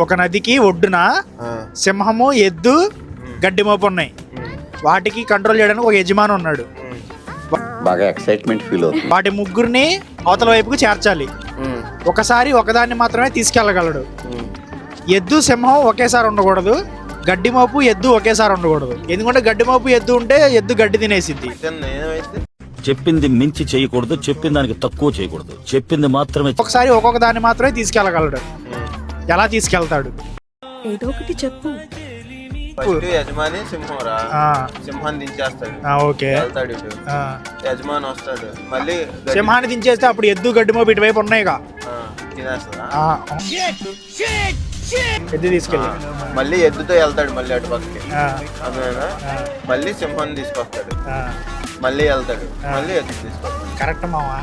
ఒక నదికి ఒడ్డున సింహము, ఎద్దు, గడ్డి మోపు ఉన్నాయి. వాటికి కంట్రోల్ చేయడానికి ఒక యజమాని ఉన్నాడు. బాగా ఎక్సైట్మెంట్ ఫీల్ అవుతుంది. వాటి ముగ్గురిని అవతల వైపుకు చేర్చాలి. ఒకసారి ఒకదాన్ని మాత్రమే తీసుకెళ్ళగలడు. ఎద్దు, సింహం ఒకేసారి ఉండకూడదు. గడ్డి మోపు, ఎద్దు ఒకేసారి ఉండకూడదు. ఎందుకంటే గడ్డి మోపు, ఎద్దు ఉంటే ఎద్దు గడ్డి తినేసిద్ది. చెప్పింది మించి చేయకూడదు, చెప్పిన దానికి తక్కువ చేయకూడదు, చెప్పింది మాత్రమే. ఒకసారి ఒక్కొక్క దాన్ని మాత్రమే తీసుకెళ్ళగలడు. ఎలా తీసుకెళ్తాడు? ఏదో ఒకటి చెప్పు. యజమాని సింహంరా, సింహాన్ని దించేస్తాడు. ఓకే, వెళ్తాడు ఇటు, యజమాని వస్తాడు. మళ్ళీ సింహాన్ని దించేస్తే అప్పుడు ఎద్దు, గడ్డి మోపు ఇటువైపు ఉన్నాయిగా, తినేస్తా. ఎద్దు తీసుకెళ్ళి మళ్ళీ ఎద్దుతో వెళ్తాడు మళ్ళీ అటు పక్కకి. అవునా? మళ్ళీ సింహాన్ని తీసుకొస్తాడు, మళ్ళీ వెళ్తాడు, మళ్ళీ ఎద్దు తీసుకొస్తాడు. కరెక్ట్ మావా.